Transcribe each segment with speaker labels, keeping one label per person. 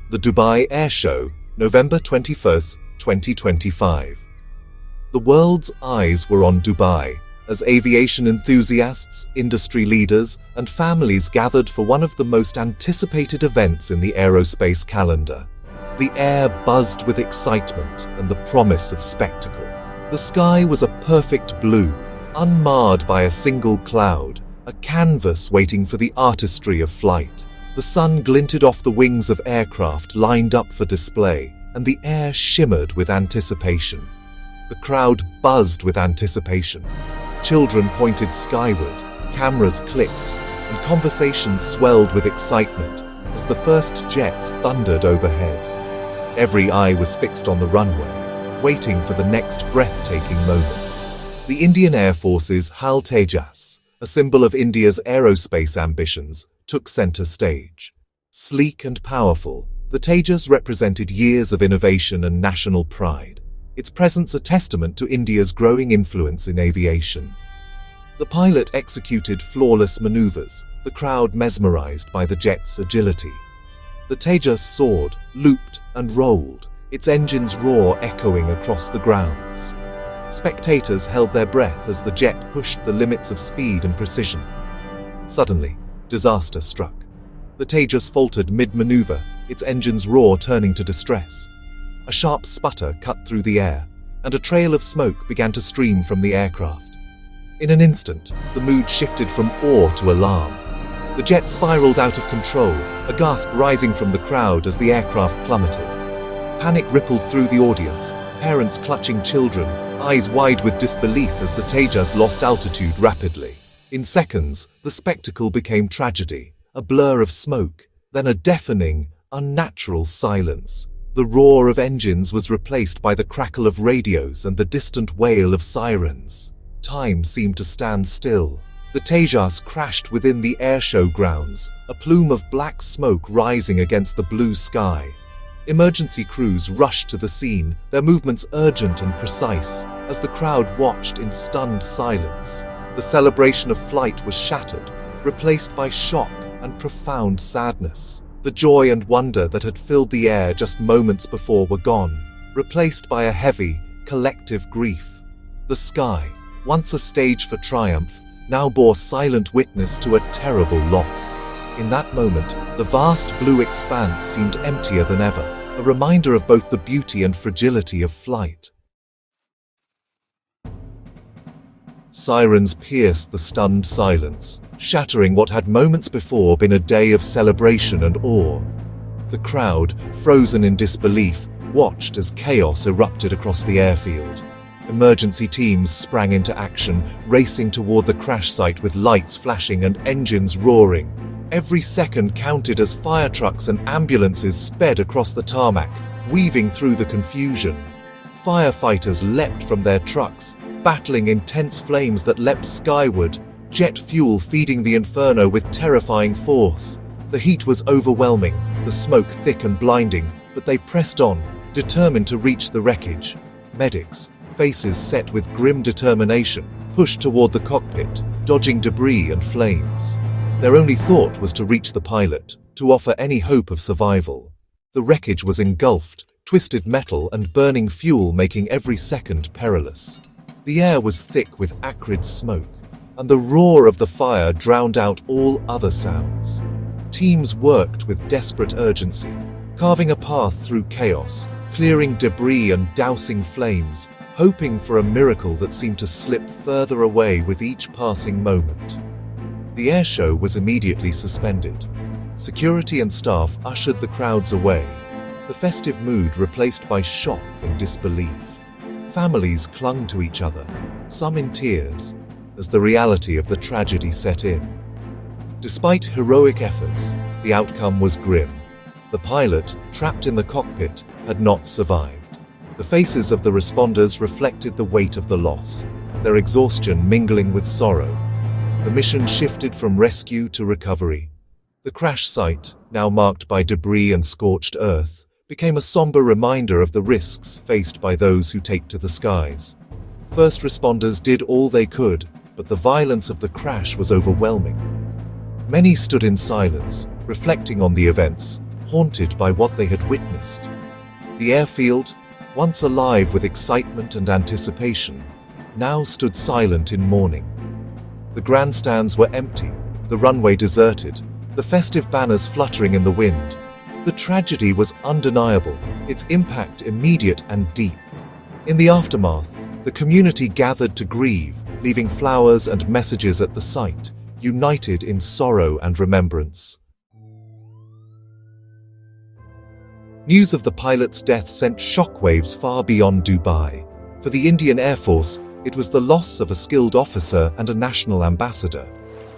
Speaker 1: The Dubai Airshow, November 21, 2025. The world's eyes were on Dubai as aviation enthusiasts, industry leaders, and families gathered for one of the most anticipated events in the aerospace calendar. The air buzzed with excitement and the promise of spectacle. The sky was a perfect blue, unmarred by a single cloud, a canvas waiting for the artistry of flight. The sun glinted off the wings of aircraft lined up for display, and the air shimmered with anticipation. The crowd buzzed with anticipation. Children pointed skyward, cameras clicked, and conversations swelled with excitement as the first jets thundered overhead. Every eye was fixed on the runway, waiting for the next breathtaking moment. The Indian Air Force's IAF Tejas, a symbol of India's aerospace ambitions, took center stage. Sleek and powerful, the Tejas represented years of innovation and national pride, its presence a testament to India's growing influence in aviation. The pilot executed flawless maneuvers, the crowd mesmerized by the jet's agility. The Tejas soared, looped, and rolled, its engine's roar echoing across the grounds. Spectators held their breath as the jet pushed the limits of speed and precision. Suddenly, disaster struck. The Tejas faltered mid-maneuver, its engine's roar turning to distress. A sharp sputter cut through the air, and a trail of smoke began to stream from the aircraft. In an instant, the mood shifted from awe to alarm. The jet spiraled out of control, a gasp rising from the crowd as the aircraft plummeted. Panic rippled through the audience, parents clutching children, eyes wide with disbelief as the Tejas lost altitude rapidly. In seconds, the spectacle became tragedy, a blur of smoke, then a deafening, unnatural silence. The roar of engines was replaced by the crackle of radios and the distant wail of sirens. Time seemed to stand still. The Tejas crashed within the airshow grounds, a plume of black smoke rising against the blue sky. Emergency crews rushed to the scene, their movements urgent and precise, as the crowd watched in stunned silence. The celebration of flight was shattered, replaced by shock and profound sadness. The joy and wonder that had filled the air just moments before were gone, replaced by a heavy, collective grief. The sky, once a stage for triumph, now bore silent witness to a terrible loss. In that moment, the vast blue expanse seemed emptier than ever, a reminder of both the beauty and fragility of flight. Sirens pierced the stunned silence, shattering what had moments before been a day of celebration and awe. The crowd, frozen in disbelief, watched as chaos erupted across the airfield. Emergency teams sprang into action, racing toward the crash site with lights flashing and engines roaring. Every second counted as fire trucks and ambulances sped across the tarmac, weaving through the confusion. Firefighters leapt from their trucks, battling intense flames that leapt skyward, jet fuel feeding the inferno with terrifying force. The heat was overwhelming, the smoke thick and blinding, but they pressed on, determined to reach the wreckage. Medics, faces set with grim determination, pushed toward the cockpit, dodging debris and flames. Their only thought was to reach the pilot, to offer any hope of survival. The wreckage was engulfed, twisted metal and burning fuel making every second perilous. The air was thick with acrid smoke, and the roar of the fire drowned out all other sounds. Teams worked with desperate urgency, carving a path through chaos, clearing debris and dousing flames, hoping for a miracle that seemed to slip further away with each passing moment. The airshow was immediately suspended. Security and staff ushered the crowds away, the festive mood replaced by shock and disbelief. Families clung to each other, some in tears, as the reality of the tragedy set in. Despite heroic efforts, the outcome was grim. The pilot, trapped in the cockpit, had not survived. The faces of the responders reflected the weight of the loss, their exhaustion mingling with sorrow. The mission shifted from rescue to recovery. The crash site, now marked by debris and scorched earth, became a somber reminder of the risks faced by those who take to the skies. First responders did all they could, but the violence of the crash was overwhelming. Many stood in silence, reflecting on the events, haunted by what they had witnessed. The airfield, once alive with excitement and anticipation, now stood silent in mourning. The grandstands were empty, the runway deserted, the festive banners fluttering in the wind. The tragedy was undeniable, its impact immediate and deep. In the aftermath, the community gathered to grieve, leaving flowers and messages at the site, united in sorrow and remembrance. News of the pilot's death sent shockwaves far beyond Dubai. For the Indian Air Force, it was the loss of a skilled officer and a national ambassador.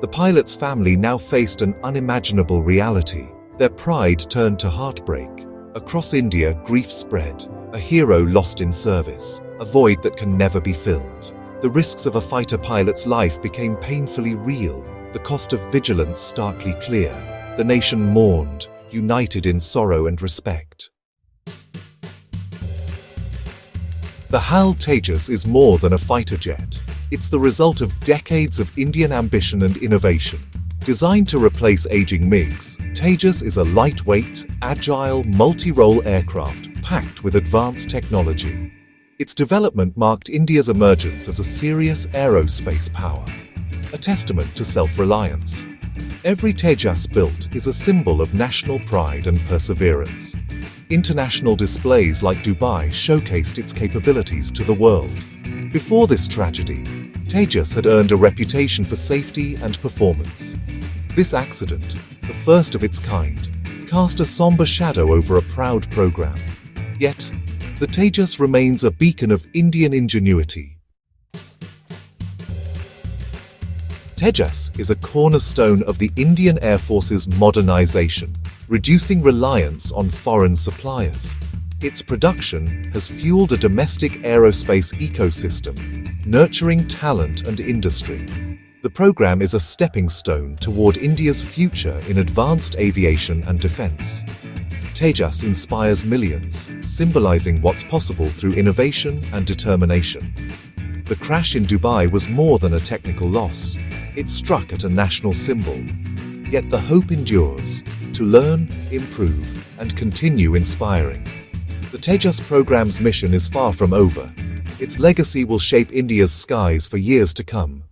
Speaker 1: The pilot's family now faced an unimaginable reality. Their pride turned to heartbreak. Across India, grief spread. A hero lost in service, a void that can never be filled. The risks of a fighter pilot's life became painfully real, the cost of vigilance starkly clear. The nation mourned, united in sorrow and respect. The IAF Tejas is more than a fighter jet. It's the result of decades of Indian ambition and innovation. Designed to replace aging MiGs, Tejas is a lightweight, agile, multi-role aircraft packed with advanced technology. Its development marked India's emergence as a serious aerospace power, a testament to self-reliance. Every Tejas built is a symbol of national pride and perseverance. International displays like Dubai showcased its capabilities to the world. Before this tragedy, Tejas had earned a reputation for safety and performance. This accident, the first of its kind, cast a somber shadow over a proud program. Yet, the Tejas remains a beacon of Indian ingenuity. Tejas is a cornerstone of the Indian Air Force's modernization, reducing reliance on foreign suppliers. Its production has fueled a domestic aerospace ecosystem, nurturing talent and industry. The program is a stepping stone toward India's future in advanced aviation and defense. Tejas inspires millions, symbolizing what's possible through innovation and determination. The crash in Dubai was more than a technical loss. It struck at a national symbol. Yet the hope endures, to learn, improve, and continue inspiring. The Tejas program's mission is far from over. Its legacy will shape India's skies for years to come.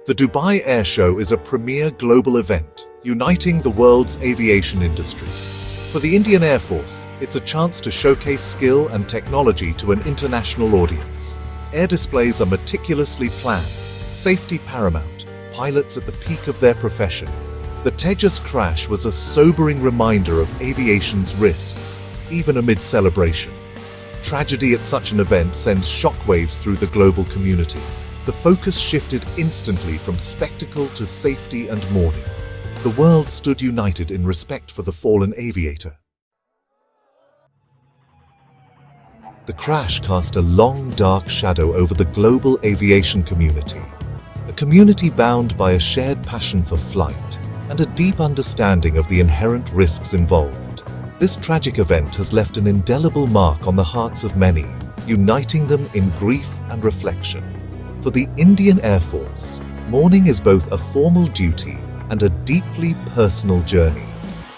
Speaker 1: The Dubai Airshow is a premier global event, uniting the world's aviation industry. For the Indian Air Force, it's a chance to showcase skill and technology to an international audience. Air displays are meticulously planned, safety paramount, pilots at the peak of their profession. The Tejas crash was a sobering reminder of aviation's risks, even amid celebration. Tragedy at such an event sends shockwaves through the global community. The focus shifted instantly from spectacle to safety and mourning. The world stood united in respect for the fallen aviator. The crash cast a long, dark shadow over the global aviation community. A community bound by a shared passion for flight and a deep understanding of the inherent risks involved. This tragic event has left an indelible mark on the hearts of many, uniting them in grief and reflection. For the Indian Air Force, mourning is both a formal duty and a deeply personal journey.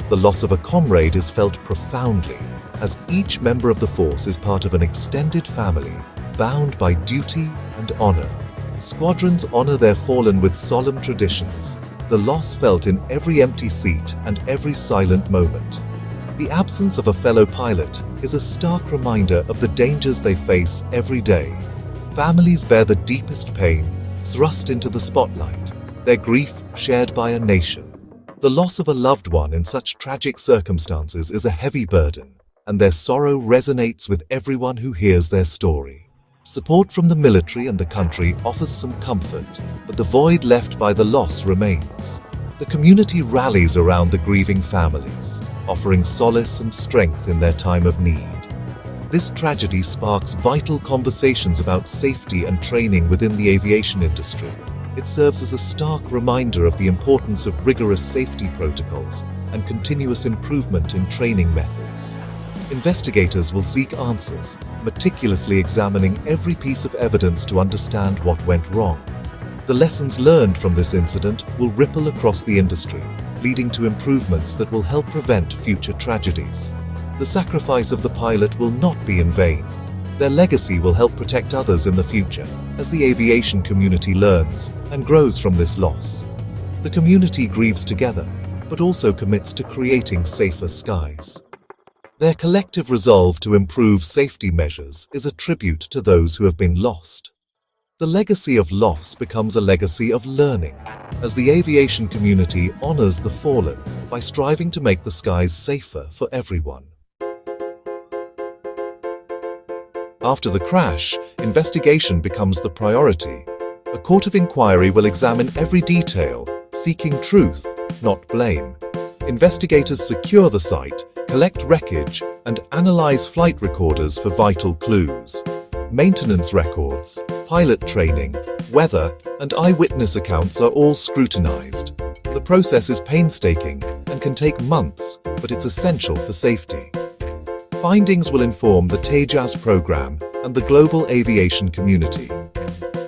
Speaker 1: The loss of a comrade is felt profoundly, as each member of the force is part of an extended family, bound by duty and honor. Squadrons honor their fallen with solemn traditions, the loss felt in every empty seat and every silent moment. The absence of a fellow pilot is a stark reminder of the dangers they face every day. Families bear the deepest pain, thrust into the spotlight, their grief shared by a nation. The loss of a loved one in such tragic circumstances is a heavy burden, and their sorrow resonates with everyone who hears their story. Support from the military and the country offers some comfort, but the void left by the loss remains. The community rallies around the grieving families, offering solace and strength in their time of need. This tragedy sparks vital conversations about safety and training within the aviation industry. It serves as a stark reminder of the importance of rigorous safety protocols and continuous improvement in training methods. Investigators will seek answers, meticulously examining every piece of evidence to understand what went wrong. The lessons learned from this incident will ripple across the industry, leading to improvements that will help prevent future tragedies. The sacrifice of the pilot will not be in vain. Their legacy will help protect others in the future, as the aviation community learns and grows from this loss. The community grieves together, but also commits to creating safer skies. Their collective resolve to improve safety measures is a tribute to those who have been lost. The legacy of loss becomes a legacy of learning, as the aviation community honors the fallen by striving to make the skies safer for everyone. After the crash, investigation becomes the priority. A court of inquiry will examine every detail, seeking truth, not blame. Investigators secure the site, collect wreckage, and analyze flight recorders for vital clues. Maintenance records, pilot training, weather, and eyewitness accounts are all scrutinized. The process is painstaking and can take months, but it's essential for safety. Findings will inform the Tejas program and the global aviation community.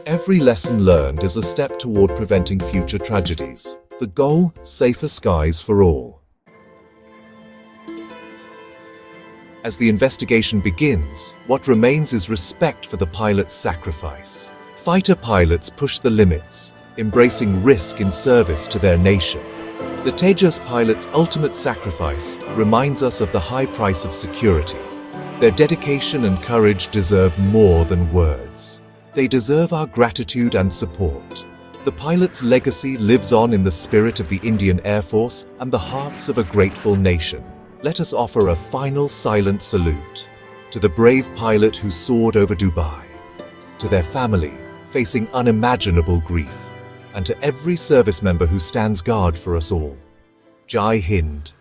Speaker 1: Every lesson learned is a step toward preventing future tragedies. The goal: safer skies for all. As the investigation begins, what remains is respect for the pilot's sacrifice. Fighter pilots push the limits, embracing risk in service to their nation. The Tejas pilot's ultimate sacrifice reminds us of the high price of security. Their dedication and courage deserve more than words. They deserve our gratitude and support. The pilot's legacy lives on in the spirit of the Indian Air Force and the hearts of a grateful nation. Let us offer a final silent salute to the brave pilot who soared over Dubai, to their family facing unimaginable grief, and to every service member who stands guard for us all. Jai Hind.